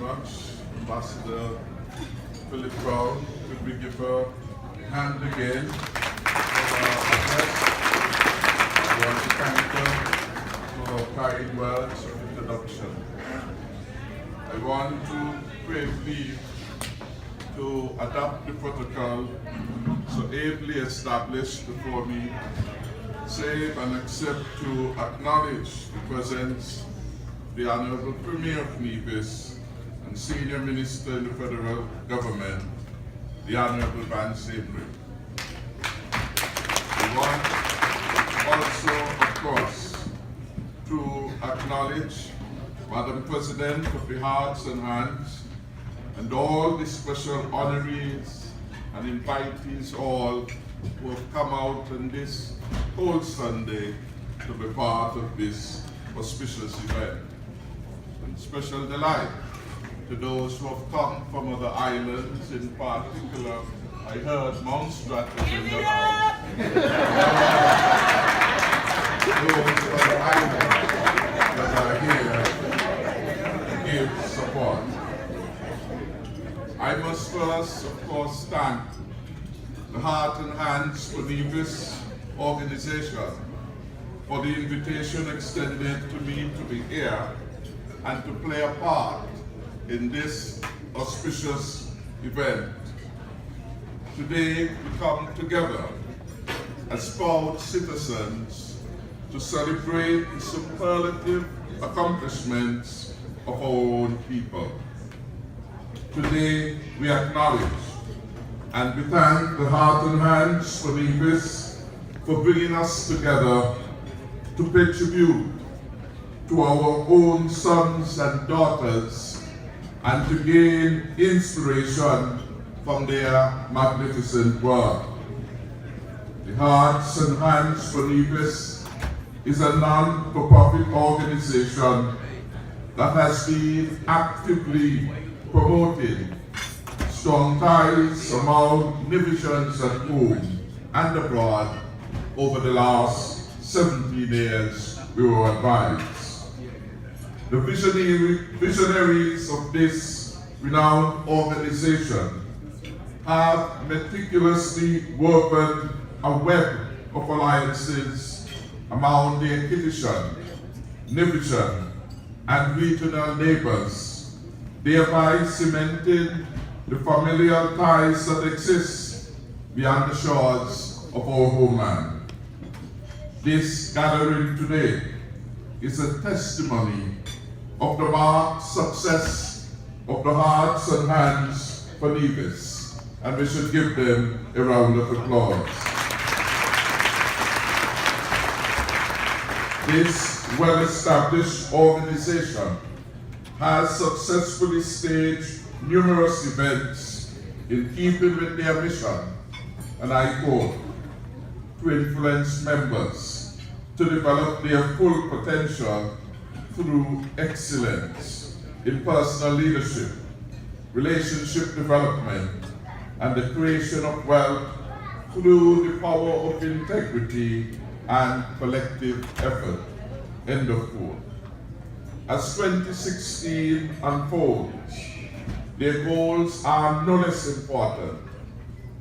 much, Ambassador Philip Brown. Could we give her a hand again for her address? I want to thank her for her kind words of introduction. I want to pray leave to adopt the protocol so ably established before me, save and accept to acknowledge the presence of the Honorable Premier of Nevis and Senior Minister in the Federal Government, the Honorable Van Sabry. I want also, of course, to acknowledge Madam President of the Hearts and Hands and all the special honorees and invitees all who have come out on this whole Sunday to be part of this auspicious event. And special delight to those who have come from other islands, in particular, I heard Mount Stratford in the house. Those other islands that are here to give support. I must first, of course, thank the Heart and Hands for Nevis organization for the invitation extended to me to be here and to play a part in this auspicious event. Today we come together as proud citizens to celebrate the superlative accomplishments of our own people. Today we acknowledge and we thank the Heart and Hands for Nevis for bringing us together to pay tribute to our own sons and daughters and to gain inspiration from their magnificent work. The Hearts and Hands for Nevis is a non-for-profit organization that has been actively promoting strong ties among Nevisians at home and abroad over the last 17 years, we were advised. The visionaries of this renowned organization have meticulously woven a web of alliances among their Kittitian, Nevisian, and regional neighbors, thereby cementing the familial ties that exist beyond the shores of our homeland. This gathering today is a testimony of the marked success of the Hearts and Hands for Nevis, and we should give them a round of applause. This well-established organization has successfully staged numerous events in keeping with their mission, and I quote, to influence members to develop their full potential through excellence in personal leadership, relationship development, and the creation of wealth through the power of integrity and collective effort. End of quote. As 2016 unfolds, their goals are no less important,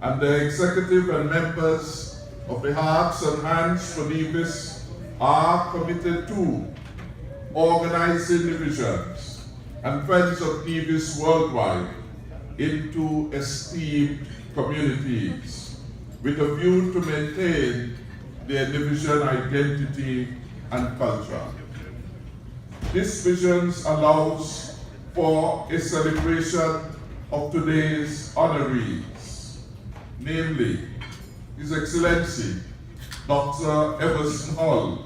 and the executive and members of the Hearts and Hands for Nevis are committed to organizing divisions and Friends of Nevis worldwide into esteemed communities with a view to maintain their Nevisian identity and culture. This vision allows for a celebration of today's honorees, namely His Excellency Dr. Everson Hall,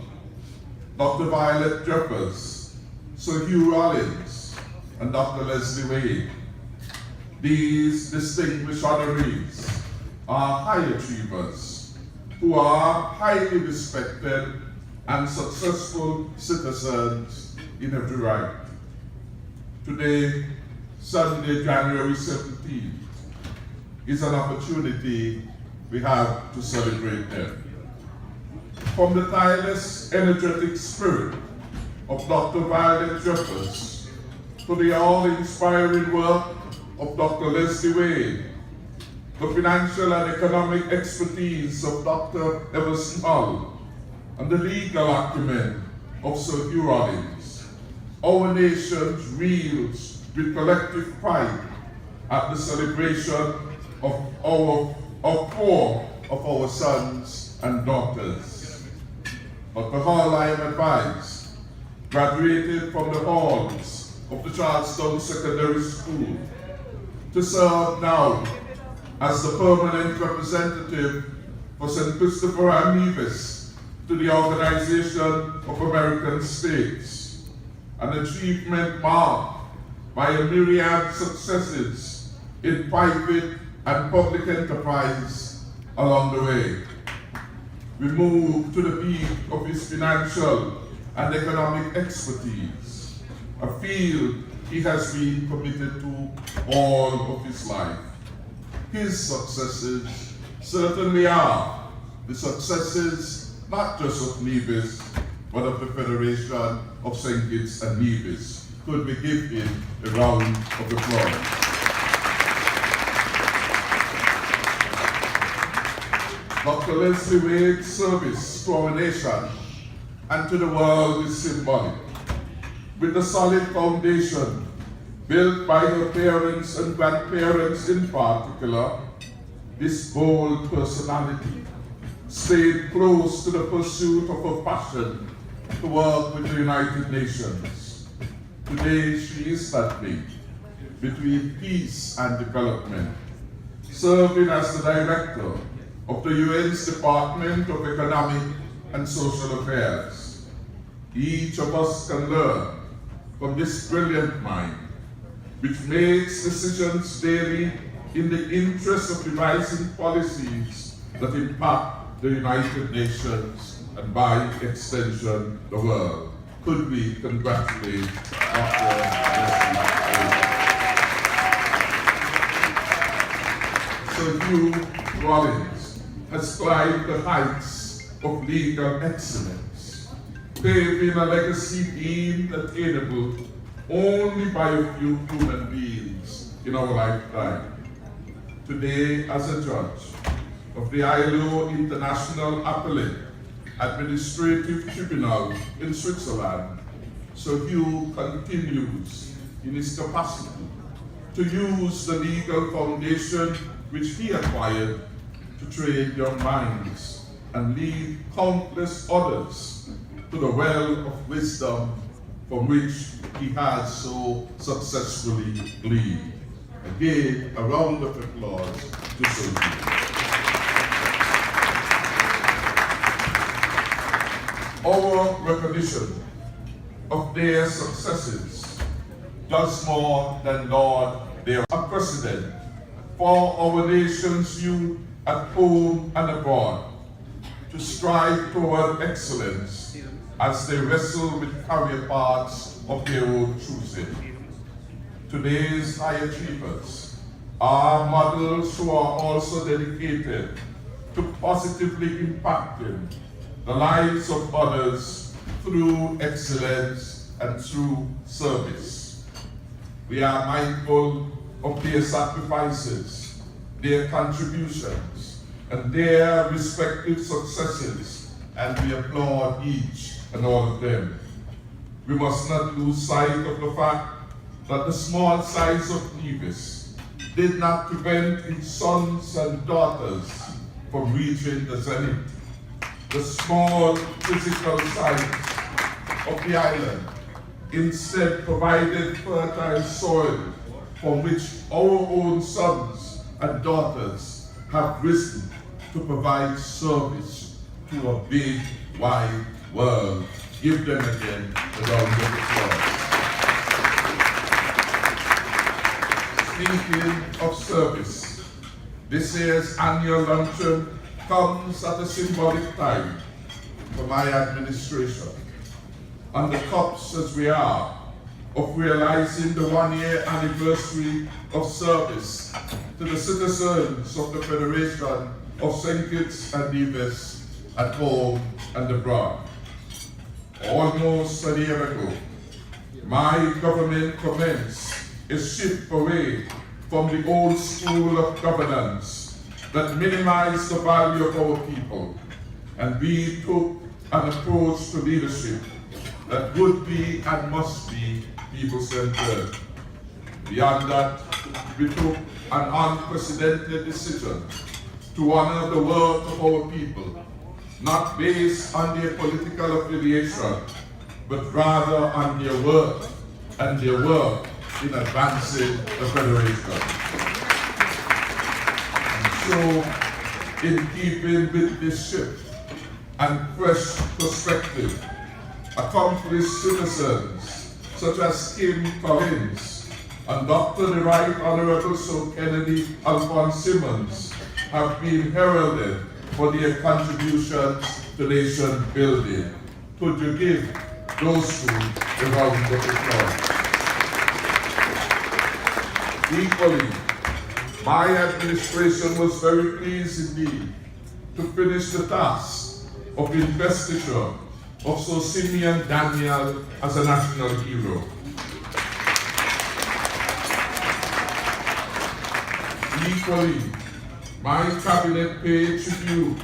Dr. Violet Jeffers, Sir Hugh Rollins, and Dr. Leslie Wade. These distinguished honorees are high achievers who are highly respected and successful citizens in every right. Today, Sunday, January 17th, is an opportunity we have to celebrate them. From the tireless, energetic spirit of Dr. Violet Jeffers to the all-inspiring work of Dr. Leslie Wade, the financial and economic expertise of Dr. Everson Hull, and the legal acumen of Sir Hugh Rollins, our nation reels with collective pride at the celebration of four of our sons and daughters. Dr. Hall, I am advised, graduated from the halls of the Charlestown Secondary School to serve now as the permanent representative for St. Christopher and Nevis to the Organization of American States, an achievement marked by a myriad successes in private and public enterprise along the way. We move to the peak of his financial and economic expertise, a field he has been committed to all of his life. His successes certainly are the successes not just of Nevis, but of the Federation of St. Kitts and Nevis. Could we give him a round of applause? Dr. Leslie Wade's service to our nation and to the world is symbolic. With the solid foundation built by her parents and grandparents in particular, this bold personality stayed close to the pursuit of her passion to work with the United Nations. Today she is that link between peace and development, serving as the director of the UN's Department of Economic and Social Affairs. Each of us can learn from this brilliant mind, which makes decisions daily in the interest of devising policies that impact the United Nations and by extension the world. Could we congratulate Dr. Leslie Wade? Sir Hugh Rollins has climbed the heights of legal excellence, paving a legacy deemed attainable only by a few human beings in our lifetime. Today, as a judge of the ILO International Appellate Administrative Tribunal in Switzerland, Sir Hugh continues in his capacity to use the legal foundation which he acquired to train young minds and lead countless others to the well of wisdom from which he has so successfully gleaned. Again, a round of applause to Sir Hugh. Our recognition of their successes does more than laud their precedent for our nation's youth at home and abroad to strive toward excellence as they wrestle with career paths of their own choosing. Today's high achievers are models who are also dedicated to positively impacting the lives of others through excellence and through service. We are mindful of their sacrifices, their contributions, and their respective successes, and we applaud each and all of them. We must not lose sight of the fact that the small size of Nevis did not prevent its sons and daughters from reaching the zenith. The small physical size of the island instead provided fertile soil from which our own sons and daughters have risen to provide service to a big, wide world. Give them again a round of applause. Speaking of service, this year's annual luncheon comes at a symbolic time for my administration. On the cups as we are of realizing the 1-year anniversary of service to the citizens of the Federation of St. Kitts and Nevis at home and abroad. Almost a year ago, my government commenced a shift away from the old school of governance that minimized the value of our people, and we took an approach to leadership that would be and must be people-centered. Beyond that, we took an unprecedented decision to honor the work of our people, not based on their political affiliation, but rather on their work and their work in advancing the Federation. And so, in keeping with this shift and fresh perspective, accomplished citizens such as Kim Collins and Dr. the Right Honorable Sir Kennedy Alphonse Simmons have been heralded for their contributions to nation building. Could you give those two a round of applause? Equally, my administration was very pleased indeed to finish the task of investiture of Sir Simeon Daniel as a national hero. Equally, my cabinet paid tribute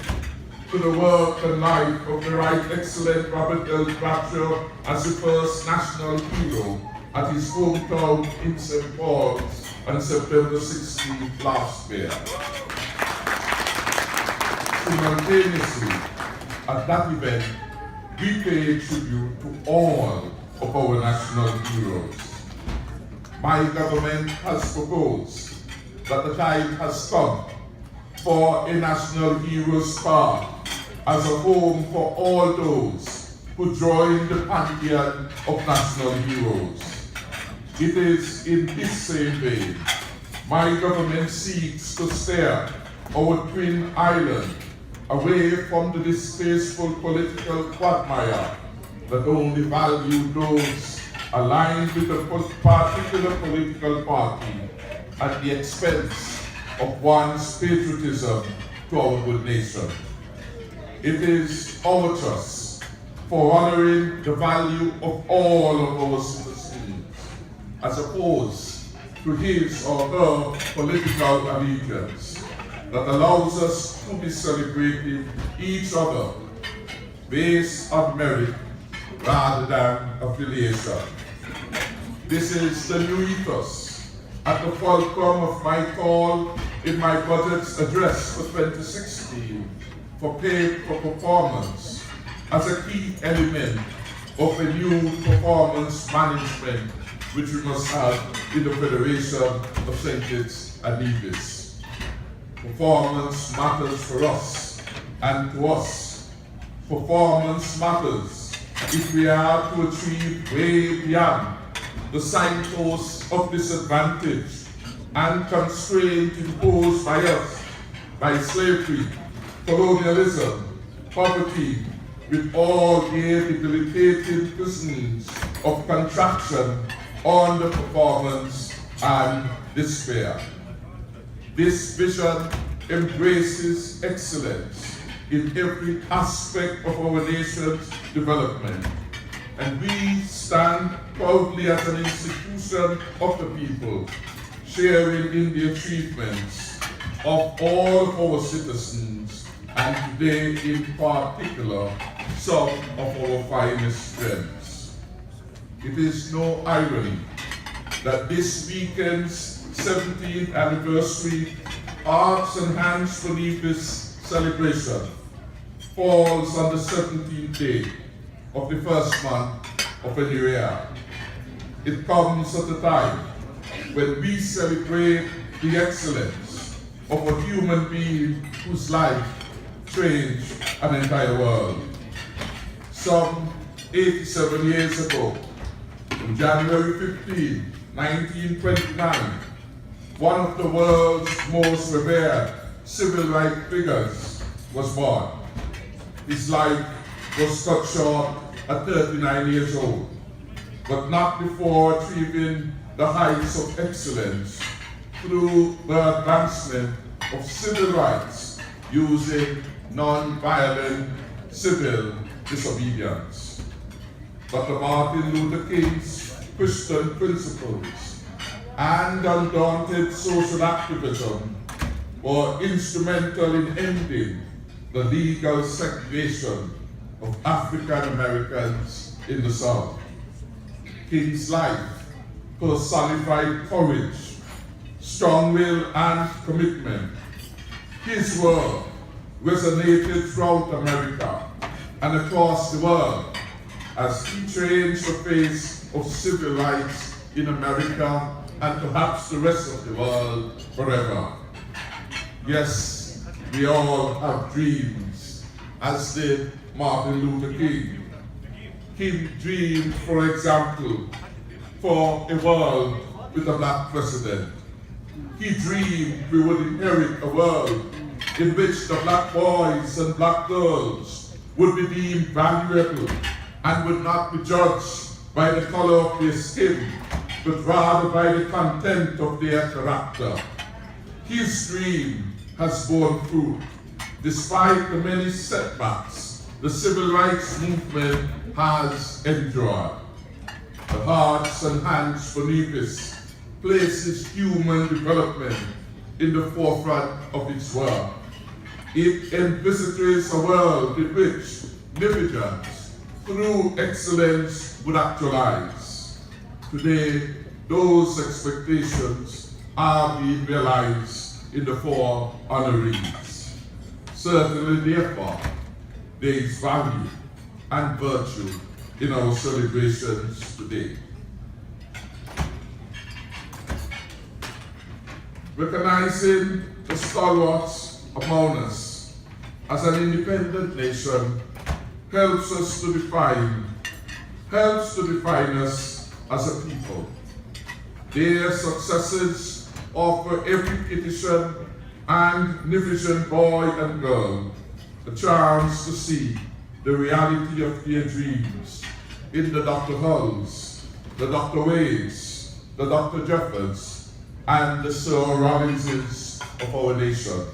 to the work and life of the Right Excellent Robert L. Bradshaw as the first national hero at his hometown in St. Paul's on September 16th last year. Simultaneously, at that event, we paid tribute to all of our national heroes. My government has proposed that the time has come for a National Heroes Park as a home for all those who join the pantheon of national heroes. It is in this same vein my government seeks to steer our twin island away from the distasteful political quagmire that only value those aligned with a particular political party at the expense of one's patriotism to our good nation. It is our trust for honoring the value of all of our citizens, as opposed to his or her political allegiance, that allows us to be celebrating each other based on merit rather than affiliation. This is the new ethos at the fulcrum of my call in my budget's address for 2016 for pay for performance as a key element of a new performance management which we must have in the Federation of St. Kitts and Nevis. Performance matters for us and to us. Performance matters if we are to achieve way beyond the signposts of disadvantage and constraint imposed by us by slavery, colonialism, poverty, with all their debilitating prisons of contraction, underperformance, and despair. This vision embraces excellence in every aspect of our nation's development, and we stand proudly as an institution of the people, sharing in the achievements of all of our citizens, and today in particular, some of our finest strengths. It is no irony that this weekend's 17th anniversary Hearts and Hands for Nevis celebration falls on the 17th day of the first month of a new year. It comes at a time when we celebrate the excellence of a human being whose life changed an entire world. Some 87 years ago, on January 15, 1929, one of the world's most revered civil rights figures was born. His life was cut short at 39 years old, but not before achieving the heights of excellence through the advancement of civil rights using non-violent civil disobedience. Dr. Martin Luther King's Christian principles and undaunted social activism were instrumental in ending the legal segregation of African Americans in the South. King's life personified courage, strong will, and commitment. His work resonated throughout America and across the world as he changed the face of civil rights in America and perhaps the rest of the world forever. Yes, we all have dreams, as did Martin Luther King. He dreamed, for example, for a world with a black president. He dreamed we would inherit a world in which the black boys and black girls would be deemed valuable and would not be judged by the color of their skin, but rather by the content of their character. His dream has borne fruit. Despite the many setbacks the civil rights movement has endured. The Hearts and Hands for Nevis places human development in the forefront of its work. It envisages a world in which Nivijans, through excellence, would actualize. Today, those expectations are being realized in the four honorees. Certainly, therefore, there is value and virtue in our celebrations today. Recognizing the stalwarts among us as an independent nation helps to define us as a people. Their successes offer every Kittitian and Nivisian boy and girl a chance to see the reality of their dreams in the Dr. Hulls, the Dr. Wades, the Dr. Jeffords, and the Sir Rollinses of our nation.